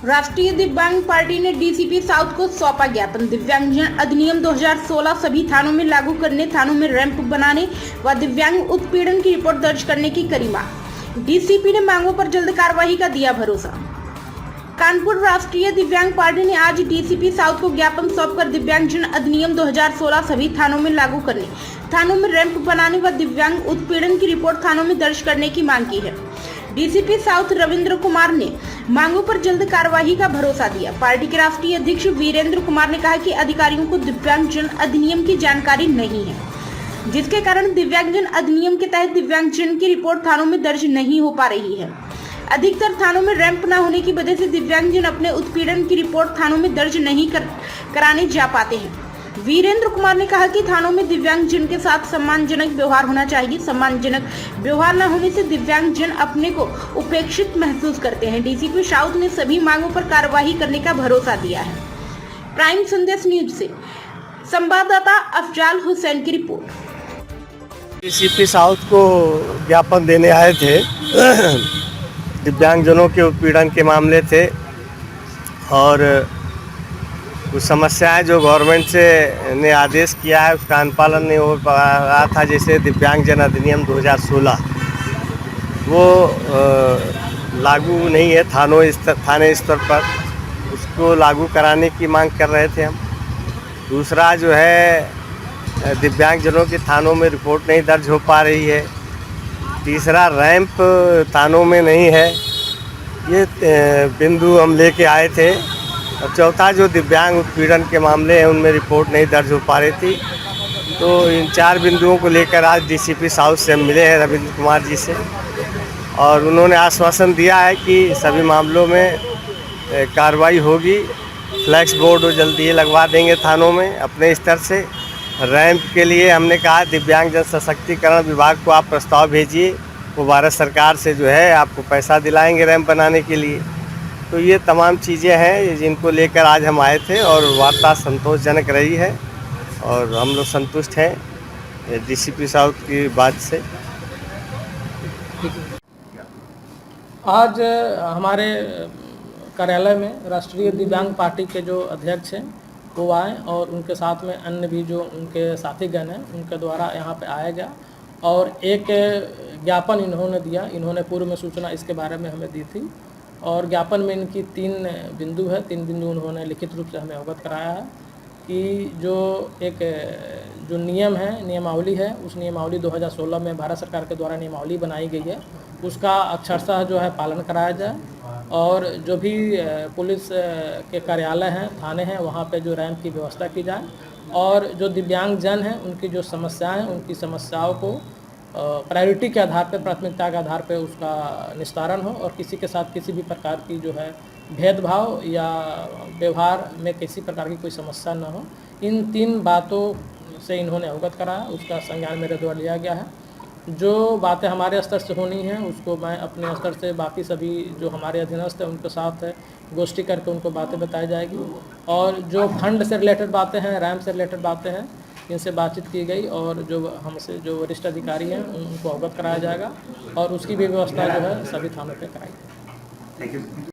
राष्ट्रीय दिव्यांग पार्टी ने डीसीपी साउथ को सौंपा ज्ञापन। दिव्यांगजन अधिनियम 2016 सभी थानों में लागू करने, थानों में रैंप बनाने व दिव्यांग उत्पीड़न की रिपोर्ट दर्ज करने की करी मांग। डीसीपी ने मांगों पर जल्द कार्रवाई का दिया भरोसा। कानपुर राष्ट्रीय दिव्यांग पार्टी ने आज डीसीपी साउथ को ज्ञापन सौंपकर दिव्यांगजन अधिनियम 2016 सभी थानों में लागू करने, थानों में रैंप बनाने व दिव्यांग उत्पीड़न की रिपोर्ट थानों में दर्ज करने की मांग की है। डीसीपी साउथ रविंद्र कुमार ने मांगों पर जल्द कार्रवाई का भरोसा दिया। पार्टी के राष्ट्रीय अध्यक्ष वीरेंद्र कुमार ने कहा कि अधिकारियों को दिव्यांगजन अधिनियम की जानकारी नहीं है, जिसके कारण दिव्यांगजन अधिनियम के तहत दिव्यांगजन की रिपोर्ट थानों में दर्ज नहीं हो पा रही है। अधिकतर थानों में रैंप न होने की वजह से दिव्यांगजन अपने उत्पीड़न की रिपोर्ट थानों में दर्ज नहीं कराने जा पाते हैं। वीरेंद्र कुमार ने कहा कि थानों में दिव्यांगजन के साथ सम्मानजनक व्यवहार होना चाहिए। सम्मानजनक व्यवहार न होने से दिव्यांगजन अपने को उपेक्षित महसूस करते हैं। डीसीपी साउथ ने सभी मांगों पर कार्रवाई करने का भरोसा दिया है। प्राइम संदेश न्यूज से संवाददाता अफजाल हुसैन की रिपोर्ट। डीसीपी साउथ को ज्ञापन देने आए थे। दिव्यांगजनों के उत्पीड़न के मामले थे और कुछ समस्याएं जो गवर्नमेंट से ने आदेश किया है उसका अनुपालन नहीं हो पा रहा था। जैसे दिव्यांगजन अधिनियम 2016 वो लागू नहीं है थाने स्तर पर, उसको लागू कराने की मांग कर रहे थे हम। दूसरा जो है दिव्यांगजनों के थानों में रिपोर्ट नहीं दर्ज हो पा रही है। तीसरा रैंप थानों में नहीं है, ये बिंदु हम लेके आए थे। और चौथा जो दिव्यांग उत्पीड़न के मामले हैं उनमें रिपोर्ट नहीं दर्ज हो पा रही थी। तो इन 4 बिंदुओं को लेकर आज डीसीपी साउथ से हम मिले हैं रविंद्र कुमार जी से, और उन्होंने आश्वासन दिया है कि सभी मामलों में कार्रवाई होगी। फ्लैक्स बोर्ड जल्दी ही लगवा देंगे थानों में अपने स्तर से। रैंप के लिए हमने कहा दिव्यांगजन सशक्तिकरण विभाग को आप प्रस्ताव भेजिए, वो भारत सरकार से जो है आपको पैसा दिलाएंगे रैंप बनाने के लिए। तो ये तमाम चीज़ें हैं जिनको लेकर आज हम आए थे और वार्ता संतोषजनक रही है और हम लोग संतुष्ट हैं डीसीपी साउथ की बात से। आज हमारे कार्यालय में राष्ट्रीय दिव्यांग पार्टी के जो अध्यक्ष हैं वो आए और उनके साथ में अन्य भी जो उनके साथीगण हैं उनके द्वारा यहाँ पे आया गया और एक ज्ञापन इन्होंने दिया। इन्होंने पूर्व में सूचना इसके बारे में हमें दी थी और ज्ञापन में इनकी 3 बिंदु है। 3 बिंदु उन्होंने लिखित रूप से हमें अवगत कराया है कि जो नियम है, नियमावली है, उस नियमावली 2016 में भारत सरकार के द्वारा नियमावली बनाई गई है, उसका अक्षरशः जो है पालन कराया जाए। और जो भी पुलिस के कार्यालय हैं, थाने हैं, वहाँ पे जो रैंप की व्यवस्था की जाए और जो दिव्यांगजन हैं उनकी जो समस्याएं हैं उनकी समस्याओं को प्रायोरिटी के आधार पर, प्राथमिकता के आधार पर उसका निस्तारण हो और किसी के साथ किसी भी प्रकार की जो है भेदभाव या व्यवहार में किसी प्रकार की कोई समस्या न हो। इन 3 बातों से इन्होंने अवगत कराया, उसका संज्ञान मेरे द्वारा लिया गया है। जो बातें हमारे स्तर से होनी हैं उसको मैं अपने स्तर से बाकी सभी जो हमारे अधीनस्थ हैं उनके साथ गोष्ठी करके उनको बातें बताई जाएगी। और जो फंड से रिलेटेड बातें हैं, रैंप से रिलेटेड बातें हैं, इनसे बातचीत की गई और जो हमसे जो वरिष्ठ अधिकारी हैं उनको अवगत कराया जाएगा और उसकी भी व्यवस्था जो है सभी थानों पर कराई जाएगी।